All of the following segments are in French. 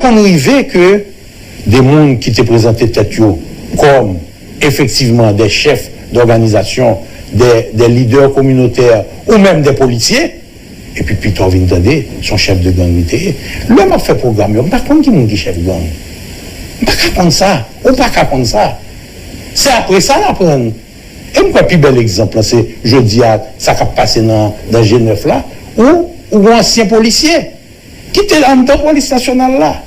qu'on arrivait que des mondes qui étaient présentés tête comme effectivement des chefs d'organisation, des leaders communautaires ou même des policiers, et puis Peter Vintade, son chef de gang, l'homme a fait programme, on ne sait pas qui est chef de gang. On ne peut pas ça, on ne peut pas prendre ça. C'est après ça l'apprendre. Et moi, le plus bel exemple, c'est, je dis, ça qui a passé dans G9 là, ou un ancien policier, qui était dans la police nationale là,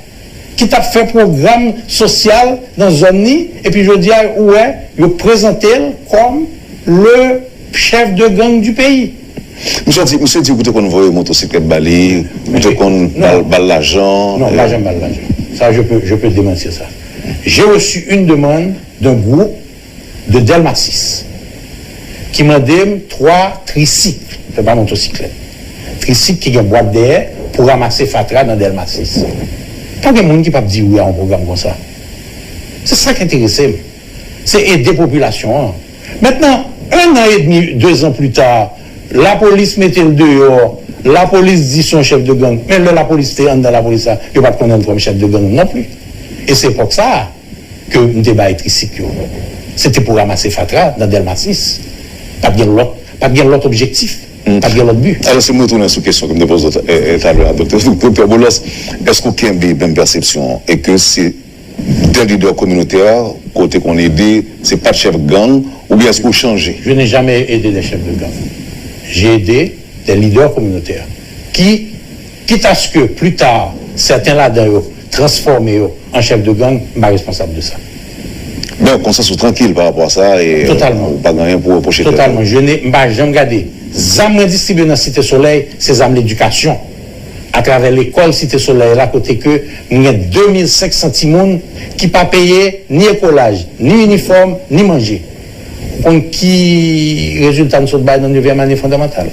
qui t'a fait programme social dans la zone, et puis je dis, ouais, il présenté comme le chef de gang du pays. Monsieur dit, écoutez, qu'on voit une motocyclette balée, écoutez, qu'on balle l'argent. Non, pas jamais balle l'argent. Ça, je peux démentir ça. J'ai reçu une demande d'un groupe de Delma 6 qui m'a donné 3 tricycles, c'est pas motocyclette, tricycles qui ont une boîte derrière pour ramasser Fatra dans Delma 6. Pas de monde qui peut dire oui à un programme comme ça. C'est ça qui intéresse. C'est aider la population. Maintenant, 1 an et demi, 2 ans plus tard, la police mettait le dehors, la police dit son chef de gang, mais là, la police était dans la police, il ne va pas connaître comme chef de gang non plus. Et c'est pour ça que nous débat tricycle. C'était pour ramasser Fatra dans Delma 6. Pas bien l'autre objectif, pas bien l'autre but. Alors, si je retourne sur la question que je me pose tout à l'heure, docteur Bolos, est-ce qu'on a une même perception et que c'est des leaders communautaires, côté qu'on aide, c'est pas de chef de gang, ou bien est-ce qu'on change? Je n'ai jamais aidé des chefs de gang. J'ai aidé des leaders communautaires qui, quitte à ce que plus tard, certains là-dedans transformés en chef de gang, je suis responsable de ça. Mais on consensus tranquille par rapport à ça et totalement. Pas rien pour reprocher. Totalement. Je n'ai jamais gardé. Zam distribué dans Cité Soleil, c'est zam l'éducation. À travers l'école Cité Soleil, là, côté que il y a 2500 timons qui ne pas payé ni écolage, ni uniforme, ni manger. Donc, qui résultat de ce bail dans la 9e année fondamentale.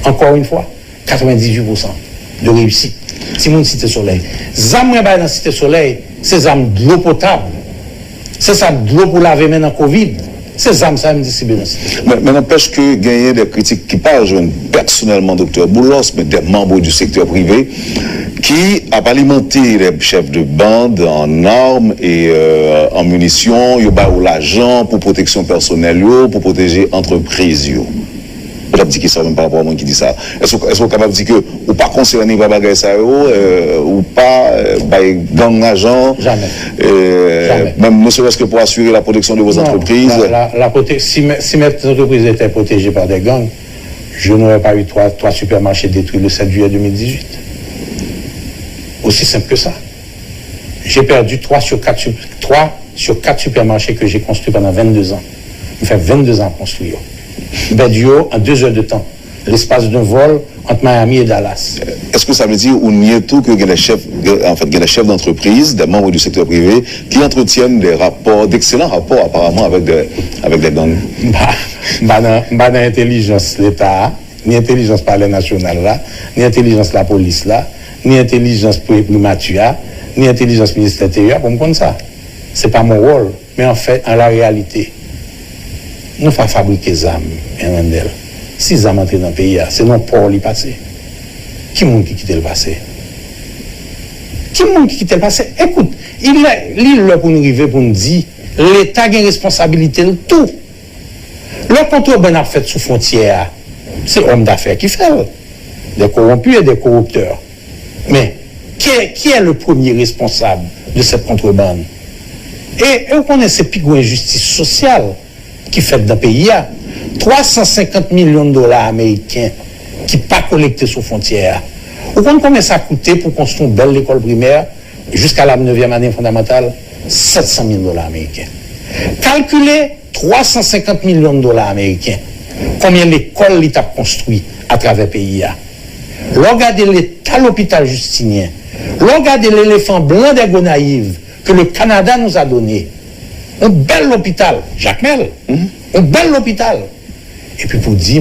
Encore une fois, 98% de réussite. Timon Cité Soleil. Zam bail dans Cité Soleil, c'est zam de l'eau potable. C'est ça de l'eau pour laver maintenant Covid. C'est ça me distribue. Mais n'empêche que gagner des critiques qui parlent, je personnellement, docteur Boulos, mais des membres du secteur privé, qui a alimenté les chefs de bande en armes et en munitions, ils ont l'argent pour protection personnelle, pour protéger entreprises. On a dit que ça même par rapport à moi qui dit ça. Est-ce qu'on est capable de dire que ou pas concerné par bagage ça ou pas gang agent? Jamais. Jamais. Même ne serait-ce que pour assurer la protection de vos entreprises. Si mes entreprises étaient protégées par des gangs, je n'aurais pas eu trois supermarchés détruits le 7 juillet 2018. Aussi simple que ça. J'ai perdu 3 sur 4 supermarchés que j'ai construits pendant 22 ans. Ça fait 22 ans à construire. Bedio en 2 heures de temps, l'espace d'un vol entre Miami et Dallas. Est-ce que ça veut dire ou nie tout que les chefs d'entreprise, des membres du secteur privé, qui entretiennent d'excellents rapports apparemment avec des gangs? Dans l'intelligence l'État, ni intelligence palais national là, ni intelligence la police là, ni intelligence primature, ni intelligence ministère intérieur pour me comprendre ça. C'est pas mon rôle, mais en fait, en la réalité, nous faisons fabriquer des armes, Randel. Si les armes entrent dans le pays, c'est non pour les passer. Qui est-ce qui quitte le passé? Qui est-ce qui quitte le passé? Écoute, il est là pour nous arriver, pour nous dire, l'État a une responsabilité de tout. Le contrebande a fait sous frontière, c'est l'homme d'affaires qui fait. Des corrompus et des corrupteurs. Mais qui est le premier responsable de cette contrebande? Et vous connaissez plus d'injustice sociale qui fait dans le pays. 350 millions de dollars américains qui pas collectés sous frontière. Vous comprenez combien ça a coûté pour construire une belle école primaire jusqu'à la 9e année fondamentale? 700 000 dollars américains. Calculez 350 millions de dollars américains. Combien d'écoles l'État a construit à travers le pays? Regardez l'État, l'hôpital Justinien. Regardez l'éléphant blanc des Gonaïves que le Canada nous a donné. Un bel hôpital, Jacques Mel, un bel hôpital. Et puis pour dire,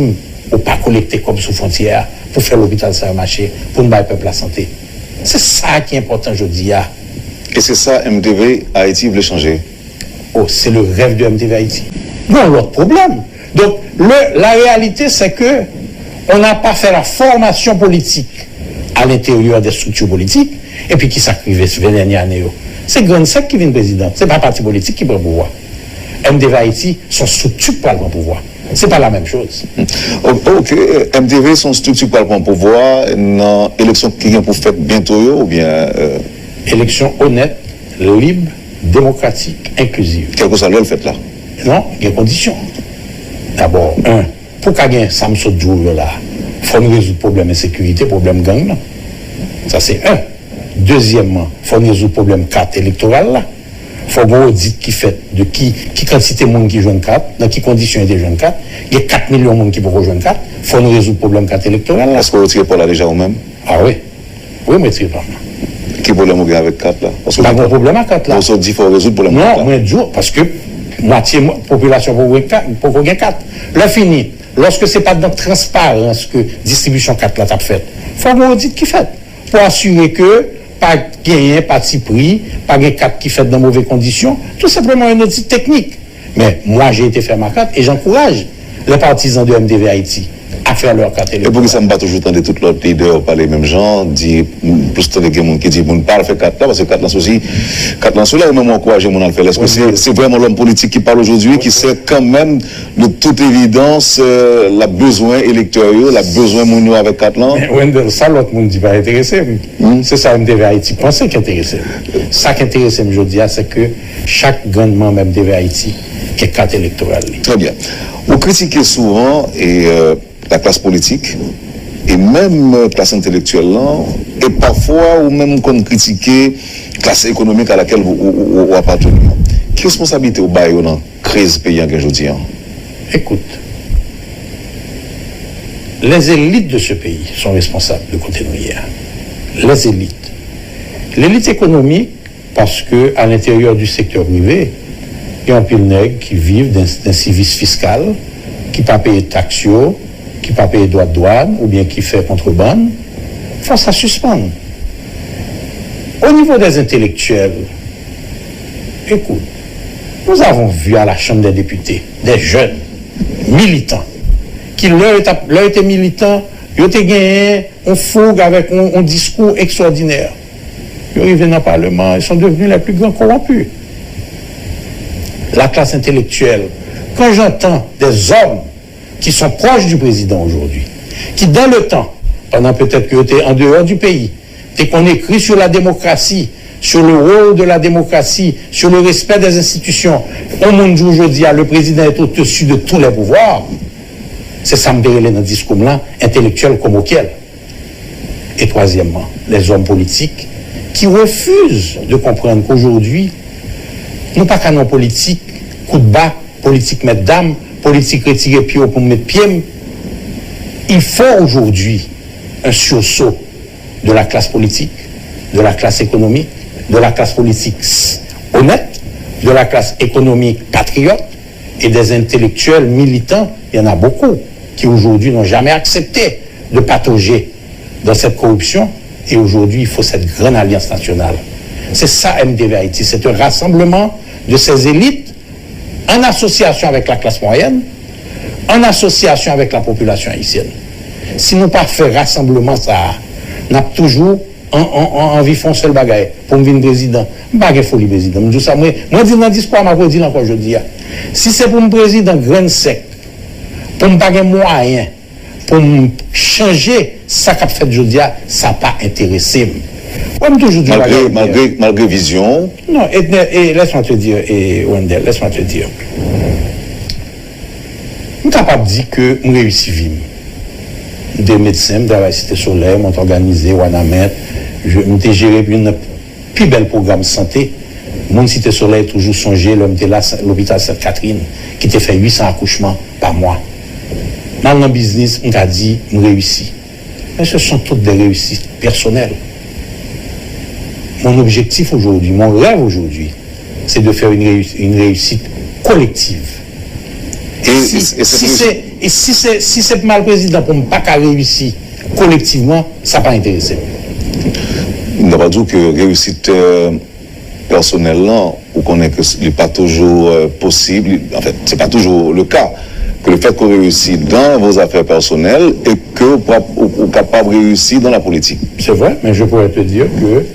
on ne pas collecter comme sous frontière pour faire l'hôpital ça marcher, pour ne pas peuple la santé. C'est ça qui est important aujourd'hui. Et c'est ça, MTV Haïti voulait changer? Oh, c'est le rêve de MTV Haïti. Non, l'autre problème. Donc, la réalité, c'est que on n'a pas fait la formation politique à l'intérieur des structures politiques, Et puis qui s'acrivait sur les dernières années. C'est Grand Sec qui vient président. C'est pas parti politique qui prend le pouvoir. MDV Haïti, son structure pour le pouvoir. C'est pas la même chose. Ok, MDV, son structure pour le pouvoir, dans l'élection qui vient pour faire bientôt, ou bien. Élection honnête, libre, démocratique, inclusive. Quel que soit le fait là? Non, il y a des conditions. D'abord, pour qu'il y ait un Samsung là, il faut résoudre le problème de sécurité, problème gang. Là. Ça, c'est un. Deuxièmement, il faut résoudre le problème carte électorale. Là. Il faut avoir un audit qui fait de qui quantité de monde qui joue une carte, dans quelles conditions il y a des jeunes cartes. Il y a 4 millions de monde qui peuvent jouer une carte. Il faut résoudre le problème carte électorale. Est-ce que vous retirez pas là déjà ou même? Ah oui. Oui, mais c'est pas. Quel problème vous avez avec carte là? Parce que pas de problème avec carte là. On se dit qu'il faut résoudre le problème. Non, moi, parce que moitié population pour gagner 4. Là, fini. Lorsque ce n'est pas dans la transparence que distribution 4 là t'a fait, il faut avoir un audit qui fait. Pour assurer que pas gagner, pas de prix, pas gagner 4 qui fait dans de mauvaises conditions. Tout simplement un audit technique. Mais moi, j'ai été faire ma carte et j'encourage les partisans de MDV Haïti à faire leur carte électorale. Et pour que ça me bat toujours tant de toutes leurs leaders par les mêmes gens, dire plus de gens qui disent on ne parle pas faire 4 là parce que 4 là aussi 4 là cela même encourager mon à le faire. Est-ce que c'est vraiment l'homme politique qui parle aujourd'hui qui sait quand même de toute évidence la besoin électoraux, la besoin monio avec 4 là? Wendell, ça l'autre monde dit pas intéressé. C'est ça MDV Haïti penser qui intéressé. Ça qui intéresse je dis c'est que chaque grand membre MDV Haïti qui est carte électorale. Très bien. Vous critiquez souvent la classe politique et même la classe intellectuelle là, et parfois ou même qu'on critique la classe économique à laquelle vous appartenez. Quelle responsabilité vous avez dans la crise paysan que je dis? Écoute, les élites de ce pays sont responsables de côté hier. Les élites. L'élite économique, parce que à l'intérieur du secteur privé, il y a un pile nègre qui vivent d'un civisme fiscal, qui ne pas payer de taxes, qui ne pas payer de droits de douane, ou bien qui fait contrebande, il faut ça suspendre. Au niveau des intellectuels, écoute, nous avons vu à la Chambre des députés des jeunes militants qui, leur étaient militants, ils ont gagné un fougue avec un discours extraordinaire. Ils arrivent dans le Parlement, ils sont devenus les plus grands corrompus. La classe intellectuelle, quand j'entends des hommes qui sont proches du président aujourd'hui, qui dans le temps, pendant peut-être qu'ils étaient en dehors du pays, et qu'on écrit sur la démocratie, sur le rôle de la démocratie, sur le respect des institutions, au monde aujourd'hui, le président est au-dessus de tous les pouvoirs. C'est ça me dans le discours là, intellectuel comme auquel. Et troisièmement, les hommes politiques qui refusent de comprendre qu'aujourd'hui, nous pas qu'un homme politique, coup de bas, politique mettre dame, politique retirer pied pour mettre pied. Il faut aujourd'hui un sursaut de la classe politique, de la classe économique, de la classe politique honnête, de la classe économique patriote et des intellectuels militants. Il y en a beaucoup qui aujourd'hui n'ont jamais accepté de patauger dans cette corruption. Et aujourd'hui, il faut cette grande alliance nationale. C'est ça MDV Haïti. C'est un rassemblement de ces élites en association avec la classe moyenne, en association avec la population haïtienne. Si nous pas fait rassemblement, ça n'a toujours envie font seul bagaille pour me venir président. Bagaille folie président. Moi dis dans le discours, je dis encore aujourd'hui. Si c'est pour me président grand sec, pour me baguer moyen, pour me changer ça qu'a fait aujourd'hui, ça n'a pas intéressé. Malgré vision. Non, et laisse-moi te dire, Wendell, laisse-moi te dire. Je suis capable de dire que je réussis à vivre. Des médecins, de la Cité Soleil, m'ont organisé, Wanamet, je m'ai géré un plus bel programme de santé. Mon Cité Soleil toujours songé, l'hôpital Sainte-Catherine, qui te fait 800 accouchements par mois. Dans le business, on a dit, je réussis. Mais ce sont toutes des réussites personnelles. Mon objectif aujourd'hui, mon rêve aujourd'hui, c'est de faire une réussite collective. Et si c'est mal président pour ne pas réussir collectivement, ça n'a pas intéressé. On n'a pas dit que réussite personnelle, là, on connaît que ce n'est pas toujours possible, en fait, ce n'est pas toujours le cas. Que le fait qu'on réussit dans vos affaires personnelles et que vous êtes capable de réussir dans la politique. C'est vrai, mais je pourrais te dire que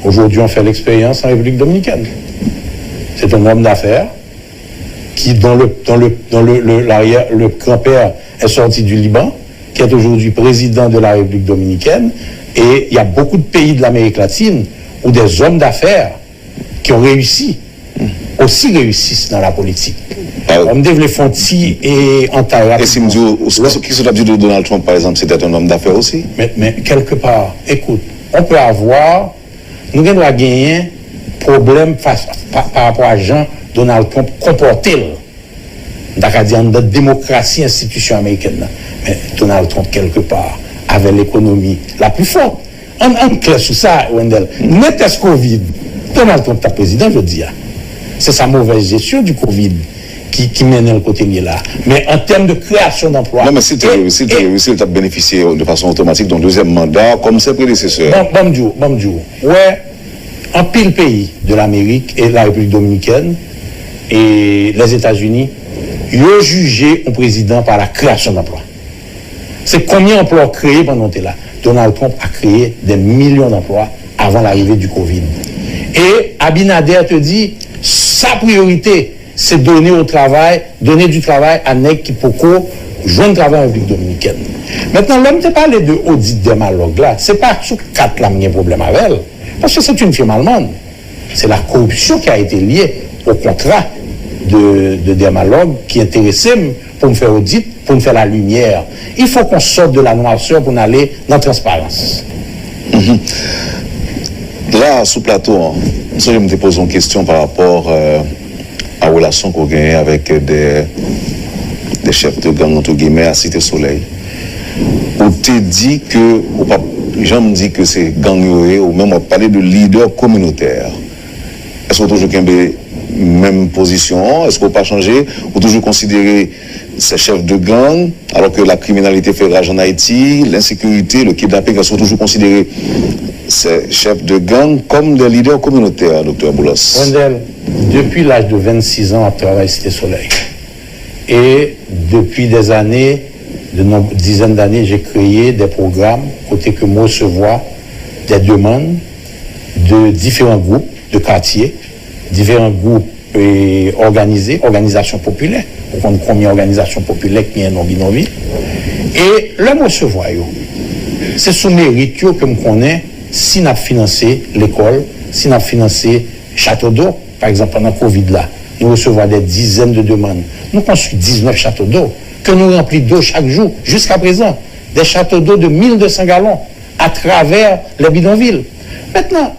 Aujourd'hui, on fait l'expérience en République dominicaine. C'est un homme d'affaires dont le grand-père est sorti du Liban, qui est aujourd'hui président de la République dominicaine. Et il y a beaucoup de pays de l'Amérique latine où des hommes d'affaires qui ont réussi, aussi réussissent dans la politique. On me dit les Fonti et Antara. Et si me dit, qui se dit de Donald Trump, par exemple, c'était un homme d'affaires aussi? Mais quelque part, écoute, on peut avoir, nous devons gagner problème par rapport à Jean Donald Trump comporté dans la démocratie institution américaine. Mais Donald Trump, quelque part, avait l'économie la plus forte. On clair sur ça, Wendell. N'était-ce Covid? Donald Trump, ta président, je dis. C'est sa mauvaise gestion du Covid qui mène le côté là. Mais en termes de création d'emplois. Non, mais si tu réussi, il t'a bénéficié de façon automatique d'un deuxième mandat comme ses prédécesseurs. Bon, ouais, en pile pays de l'Amérique et la République dominicaine et les États-Unis, ils ont jugé un président par la création d'emplois. C'est combien d'emplois créés pendant que là. Donald Trump a créé des millions d'emplois avant l'arrivée du Covid. Et Abinader te dit, sa priorité, c'est donner du travail à nèg qui poko joindre travail en République dominicaine. Maintenant, l'homme te parle de audit des Malog là, c'est pas sous 4 là qu'il y a un problème avec elle, parce que c'est une firme allemande. C'est la corruption qui a été liée au contrat de Dermalog qui intéressait pour me faire audit, pour me faire la lumière. Il faut qu'on sorte de la noirceur pour aller dans la transparence. Là, sous plateau, je me pose une question par rapport à la relation qu'on gagne avec des chefs de gang, entre guillemets, à Cité Soleil. On te dit que, j'en me dis que c'est gang, ou même on parler de leader communautaire. Est-ce qu'on toujours même position? Est-ce qu'on pas changé? Ou toujours considérer ces chefs de gang, alors que la criminalité fait rage en Haïti, l'insécurité, le kidnapping, est-ce qu'on toujours considérer ces chefs de gang comme des leaders communautaires, Dr. Boulos? Wendell, depuis l'âge de 26 ans, je travaille Cité Soleil. Et depuis des années, dizaines d'années, j'ai créé des programmes, côté que moi recevoir des demandes de différents groupes de quartiers, différents groupes organisés, organisations populaires. On a combien d'organisations populaires qui sont en et là, moi recevoir, c'est sous mérite que je connais si nous avons financé l'école, si nous avons financé château d'eau, par exemple pendant le Covid là, nous recevons des dizaines de demandes. Nous construisons 19 châteaux d'eau que nous remplissons d'eau chaque jour, jusqu'à présent. Des châteaux d'eau de 1200 gallons à travers les bidonvilles. Maintenant,